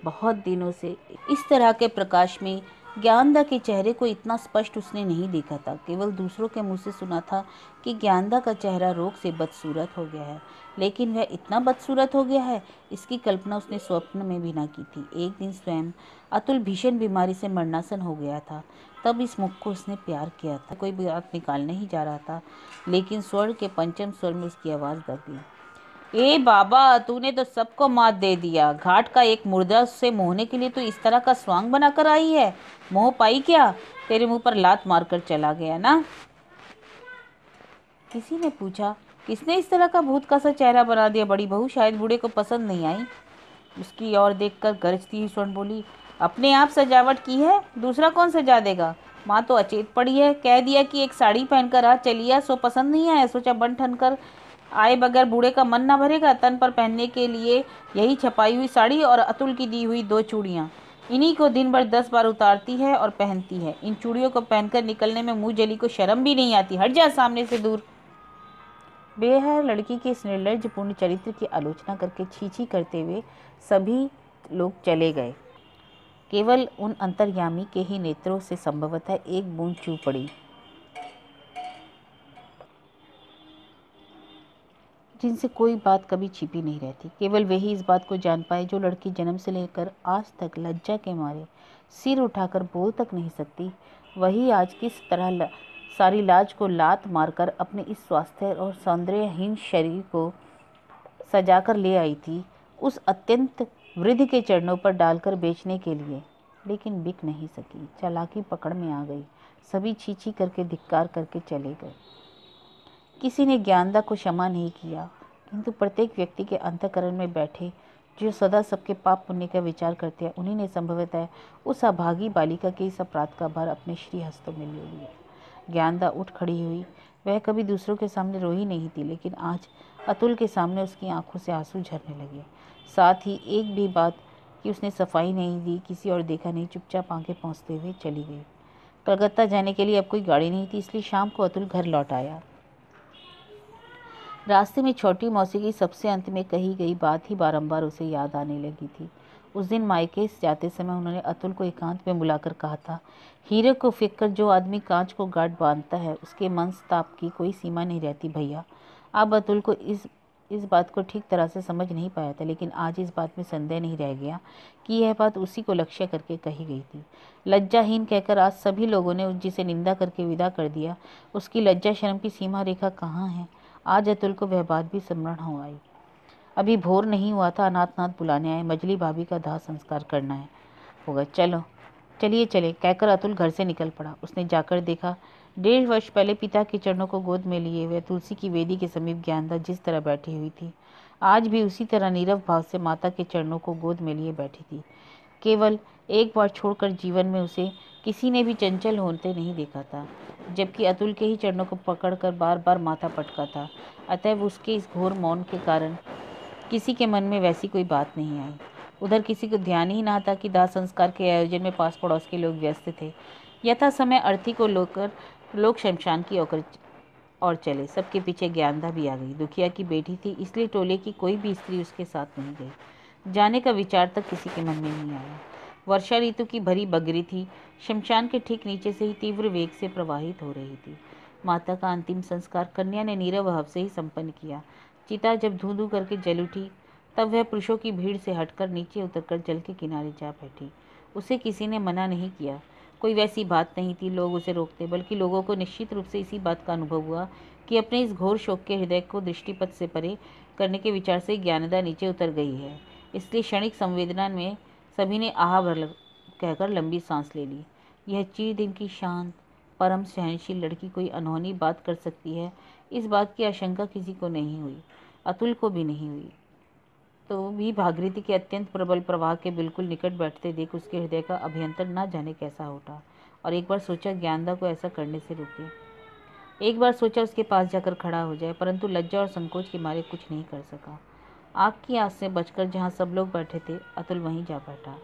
बहुत दिनों से इस तरह के प्रकाश में ज्ञानदा के चेहरे को इतना स्पष्ट उसने नहीं देखा था। केवल दूसरों के मुंह से सुना था कि ज्ञानदा का चेहरा रोग से बदसूरत हो गया है, लेकिन वह इतना बदसूरत हो गया है, इसकी कल्पना उसने स्वप्न में भी ना की थी। एक दिन स्वयं अतुल भीषण बीमारी से मरणासन हो गया था, तब इस मुख को उसने प्यार किया था। कोई बात निकालने ही जा रहा था, लेकिन स्वर के पंचम स्वर में उसकी आवाज़ दब गई। ए बाबा, तूने तो सबको मात दे दिया। घाट का एक मुर्दा से मोहने के लिए तो इस तरह का स्वांग बनाकर आई है। मोह पाई क्या? तेरे मुंह पर लात मारकर चला गया ना। किसी ने पूछा, किसने इस तरह का भूत का सा चेहरा बना दिया? बड़ी बहू शायद बूढ़े को पसंद नहीं आई। उसकी ओर देखकर गरजती हुई स्वर्ण बोली, अपने आप सजावट की है, दूसरा कौन सजा देगा? माँ तो अचेत पड़ी है, कह दिया कि एक साड़ी पहनकर आ, चलिया सो पसंद नहीं आया, सोचा बन ठन कर आए बगैर बूढ़े का मन ना भरेगा। तन पर पहनने के लिए यही छपाई हुई साड़ी और अतुल की दी हुई 2 चूड़ियाँ, इन्हीं को दिन भर 10 बार उतारती है और पहनती है। इन चूड़ियों को पहनकर निकलने में मुँह जली को शर्म भी नहीं आती। हट जा सामने से दूर। बेहद लड़की के इस निर्लज्जपूर्ण चरित्र की आलोचना करके छीछी करते हुए सभी लोग चले गए। केवल उन अंतर्यामी के ही नेत्रों से संभवतः एक बूंद चू पड़ी, जिनसे कोई बात कभी छिपी नहीं रहती। केवल वे ही इस बात को जान पाए जो लड़की जन्म से लेकर आज तक लज्जा के मारे सिर उठाकर बोल तक नहीं सकती, वही आज किस तरह सारी लाज को लात मारकर अपने इस स्वास्थ्य और सौंदर्यहीन शरीर को सजाकर ले आई थी उस अत्यंत वृद्ध के चरणों पर डालकर बेचने के लिए, लेकिन बिक नहीं सकी। चालाकी पकड़ में आ गई। सभी छीछी करके धिक्कार करके चले गए। किसी ने ज्ञानदा को क्षमा नहीं किया, किंतु प्रत्येक व्यक्ति के अंतःकरण में बैठे जो सदा सबके पाप पुण्य का विचार करते हैं, उन्हीं ने संभवतः उस अभागी बालिका के इस अपराध का भार अपने श्री हस्तों में ले लिया। ज्ञानदा उठ खड़ी हुई। वह कभी दूसरों के सामने रोई नहीं थी, लेकिन आज अतुल के सामने उसकी आंखों से आंसू झरने लगे। साथ ही एक भी बात कि उसने सफाई नहीं दी, किसी और देखा नहीं, चुपचाप आंखें पहुँचते हुए चली गई। कलकत्ता जाने के लिए अब कोई गाड़ी नहीं थी, इसलिए शाम को अतुल घर लौट आया। रास्ते में छोटी मौसी की सबसे अंत में कही गई बात ही बारंबार उसे याद आने लगी थी। उस दिन मायके जाते समय उन्होंने अतुल को एकांत में बुलाकर कहा था, हीरे को फेंक कर जो आदमी कांच को गांठ बांधता है उसके मनस्ताप की कोई सीमा नहीं रहती भैया। अब अतुल को इस बात को ठीक तरह से समझ नहीं पाया था, लेकिन आज इस बात में संदेह नहीं रह गया कि यह बात उसी को लक्ष्य करके कही गई थी। लज्जाहीन कहकर आज सभी लोगों ने जिसे निंदा करके विदा कर दिया, उसकी लज्जा शर्म की सीमा रेखा कहाँ है? आज अतुल को वह बात भी स्मरण हो आई। अभी भोर नहीं हुआ था, अनाथनाथ बुलाने आए, मजली भाभी का दाह संस्कार करना है होगा, चलिए चले कहकर अतुल घर से निकल पड़ा। उसने जाकर देखा 1.5 वर्ष पहले पिता के चरणों को गोद में लिए हुए तुलसी की वेदी के समीप ज्ञानदा जिस तरह बैठी हुई थी, आज भी उसी तरह नीरव भाव से माता के चरणों को गोद में लिए बैठी थी। केवल एक बार छोड़कर जीवन में उसे किसी ने भी चंचल होते नहीं देखा था, जबकि अतुल के ही चरणों को पकड़कर बार बार माथा पटका था। अतएव उसके इस घोर मौन के कारण किसी के मन में वैसी कोई बात नहीं आई। उधर किसी को ध्यान ही ना था कि दाह संस्कार के आयोजन में पास पड़ोस के लोग व्यस्त थे। यथा समय अर्थी को लोग शमशान की और चले। सबके पीछे ज्ञानदा भी आ गई। दुखिया की बेटी थी, इसलिए टोले की कोई भी स्त्री उसके साथ नहीं गई। जाने का विचार तक किसी के मन में नहीं आया। वर्षा ऋतु की भरी बगरी थी। शमशान के ठीक नीचे से ही तीव्र वेग से प्रवाहित हो रही थी। माता का अंतिम संस्कार कन्या ने नीरव भाव से ही संपन्न किया। चिता जब धू धू करके जल उठी, तब वह पुरुषों की भीड़ से हटकर नीचे उतरकर जल के किनारे जा बैठी। उसे किसी ने मना नहीं किया, कोई वैसी बात नहीं थी लोग उसे रोकते, बल्कि लोगों को निश्चित रूप से इसी बात का अनुभव हुआ कि अपने इस घोर शोक के हृदय को दृष्टिपथ से परे करने के विचार से ज्ञानदा नीचे उतर गई है। इसलिए क्षणिक संवेदना में सभी ने आह भर कहकर लंबी सांस ले ली। यह चीर दिन की शांत परम सहनशील लड़की कोई अनहोनी बात कर सकती है, इस बात की आशंका किसी को नहीं हुई, अतुल को भी नहीं हुई। तो भी भागीरथी के अत्यंत प्रबल प्रवाह के बिल्कुल निकट बैठते देख उसके हृदय का अभ्यंतर न जाने कैसा उठा, और एक बार सोचा ज्ञानदा को ऐसा करने से रोके। एक बार सोचा उसके पास जाकर खड़ा हो जाए, परंतु लज्जा और संकोच के मारे कुछ नहीं कर सका। आग की आस से बचकर जहाँ सब लोग बैठे थे, अतुल वहीं जा बैठा।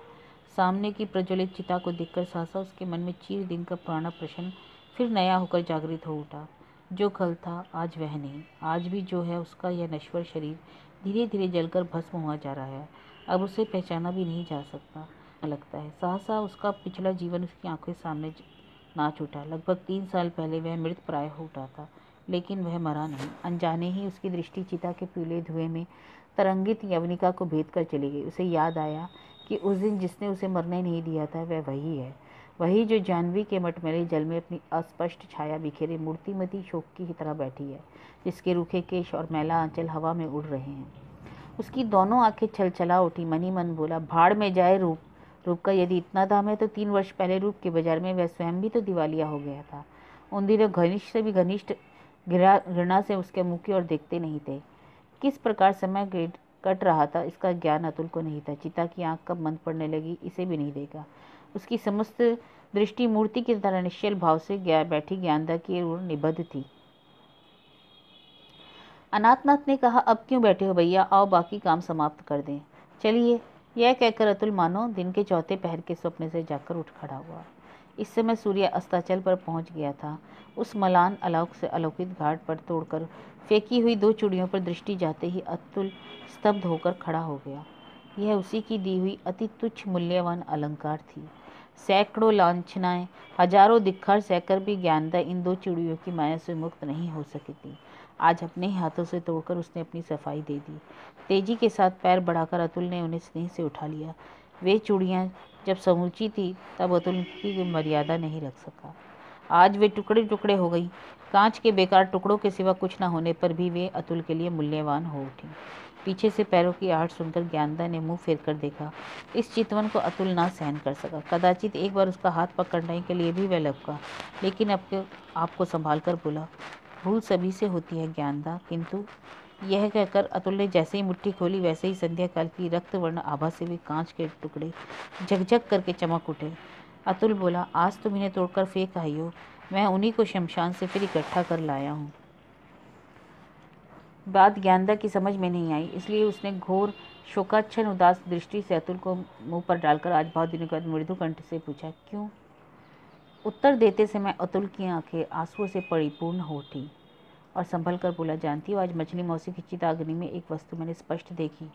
सामने की प्रज्वलित चिता को देखकर सहसा उसके मन में चीर दिन का पुराना प्रश्न फिर नया होकर जागृत हो उठा। जो कल था आज वह नहीं, आज भी जो है उसका यह नश्वर शरीर धीरे धीरे जलकर भस्म हुआ जा रहा है। अब उसे पहचाना भी नहीं जा सकता लगता है। सहसा उसका पिछला जीवन उसकी आंखों के सामने नाच उठा। लगभग 3 साल पहले वह मृत प्राय हो उठा था, लेकिन वह मरा नहीं। अनजाने ही उसकी दृष्टि चिता के पीले धुएं में तरंगित यवनिका को भेद कर चली गई। उसे याद आया कि उस दिन जिसने उसे मरने नहीं दिया था वह वही है, वही जो जाह्नवी के मटमैले जल में अपनी अस्पष्ट छाया बिखेरे मूर्तिमती शोक की तरह बैठी है, जिसके रूखे केश और मैला आंचल हवा में उड़ रहे हैं। उसकी दोनों आंखें छलछला उठी। मनी मन बोला, भाड़ में जाए रूप, रूप का यदि इतना दाम है तो 3 वर्ष पहले रूप के बाजार में वह स्वयं भी तो दिवालिया हो गया था। उन दिनों घनिष्ठ से भी घनिष्ठ घृणा से उसके मुख की ओर देखते नहीं थे। किस प्रकार समय कट रहा था इसका ज्ञान अतुल को नहीं था। चिता की आंख कब मंद पड़ने लगी इसे भी नहीं देखा। उसकी समस्त दृष्टि मूर्ति की तरह निश्चल भाव से बैठी ज्ञानदा की ओर निबद्ध थी। अनाथनाथ ने कहा, अब क्यों बैठे हो भैया, आओ बाकी काम समाप्त कर दें, चलिए। यह कहकर अतुल मानो दिन के चौथे पहर के स्वप्न से जाकर उठ खड़ा हुआ। इस समय सूर्य अस्ताचल पर पहुंच गया था। उस मलान आलोक से अलौकिक घाट पर तोड़कर फेंकी हुई 2 चूड़ियों पर दृष्टि जाते ही अतुल स्तब्ध होकर खड़ा हो गया। यह उसी की दी हुई अति तुच्छ मूल्यवान अलंकार थी। सैकड़ों लांछनाएं, हजारों धिक्कार सहकर भी ज्ञानदा इन 2 चूड़ियों की माया से मुक्त नहीं हो सकी थी। आज अपने ही हाथों से तोड़कर उसने अपनी सफाई दे दी। तेजी के साथ पैर बढ़ाकर अतुल ने उन्हें स्नेह से उठा लिया। वे चूड़ियाँ जब समूची थी तब अतुल की कोई मर्यादा नहीं रख सका। आज वे टुकड़े टुकड़े हो गई। कांच के बेकार टुकड़ों के सिवा कुछ न होने पर भी वे अतुल के लिए मूल्यवान हो उठी। पीछे से पैरों की आहट सुनकर ज्ञानदा ने मुंह फेर कर देखा। इस चितवन को अतुल ना सहन कर सका। कदाचित एक बार उसका हाथ पकड़ने के लिए भी वह लपका, लेकिन आपको संभाल कर बोला, भूल सभी से होती है ज्ञानदा, किंतु। यह कहकर अतुल ने जैसे ही मुट्ठी खोली वैसे ही संध्या काल की रक्तवर्ण आभा से भी कांच के टुकड़े झकझक करके चमक उठे। अतुल बोला, आज तुम इन्हें तोड़कर फेंक आई हो, मैं उन्हीं को शमशान से फिर इकट्ठा कर लाया हूँ। बात ज्ञानदा की समझ में नहीं आई, इसलिए उसने घोर शोकाच्छन्न उदास दृष्टि से अतुल को मुंह पर डालकर आज बहुत दिनों के बाद मृदु कंठ से पूछा, क्यों? उत्तर देते समय अतुल की आंखें आंसुओं से परिपूर्ण हो उठी और संभल कर बोला, जानती हो, आज मछली मौसी की चिताग्नि में एक वस्तु मैंने स्पष्ट देखी,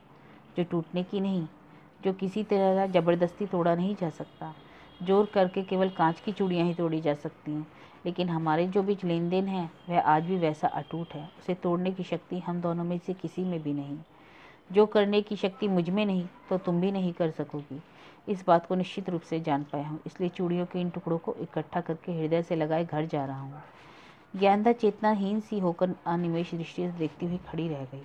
जो टूटने की नहीं, जो किसी तरह जबरदस्ती तोड़ा नहीं जा सकता। जोर करके केवल कांच की चूड़ियाँ ही तोड़ी जा सकती हैं, लेकिन हमारे जो बीच लेन देन है वह आज भी वैसा अटूट है। उसे तोड़ने की शक्ति हम दोनों में से किसी में भी नहीं। जो करने की शक्ति मुझ में नहीं तो तुम भी नहीं कर सकोगी। इस बात को निश्चित रूप से जान पाया हूँ, इसलिए चूड़ियों के इन टुकड़ों को इकट्ठा करके हृदय से लगाए घर जा रहा हूँ। ज्ञानदा चेतनाहीन सी होकर अनिमेष दृष्टि से देखती हुई खड़ी रह गई।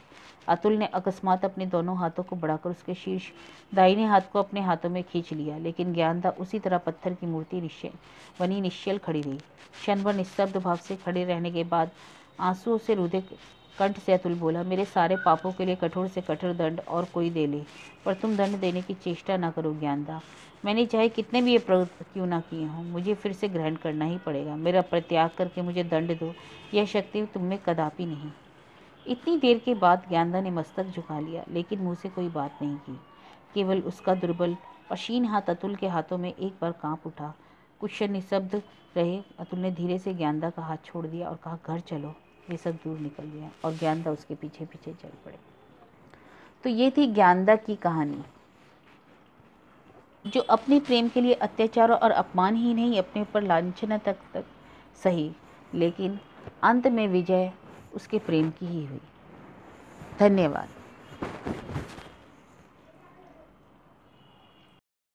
अतुल ने अकस्मात अपने दोनों हाथों को बढ़ाकर उसके शीर्ष दाहिने हाथ को अपने हाथों में खींच लिया, लेकिन ज्ञानदा उसी तरह पत्थर की मूर्ति बनी निश्चल खड़ी रही। क्षण भर निस्तब्ध भाव से खड़े रहने के बाद आंसुओं से रुधे कंठ से अतुल बोला, मेरे सारे पापों के लिए कठोर से कठोर दंड और कोई दे ले, पर तुम दंड देने की चेष्टा न करो ज्ञानदा। मैंने चाहे कितने भी अपराध क्यों ना किए हों, मुझे फिर से ग्रहण करना ही पड़ेगा। मेरा परित्याग करके मुझे दंड दो, यह शक्ति तुम में कदापि नहीं। इतनी देर के बाद ज्ञानदा ने मस्तक झुका लिया, लेकिन मुंह से कोई बात नहीं की। केवल उसका दुर्बल पशीन हाथ अतुल के हाथों में एक बार कांप उठा। कुछ क्षण निःशब्द रहे। अतुल ने धीरे से ज्ञानदा का हाथ छोड़ दिया और कहा, घर चलो। वे सब दूर निकल गया और ज्ञानदा उसके पीछे पीछे चल पड़े। तो ये थी ज्ञानदा की कहानी, जो अपने प्रेम के लिए अत्याचार और अपमान ही नहीं, अपने ऊपर लांछना तक सही, लेकिन अंत में विजय उसके प्रेम की ही हुई। धन्यवाद।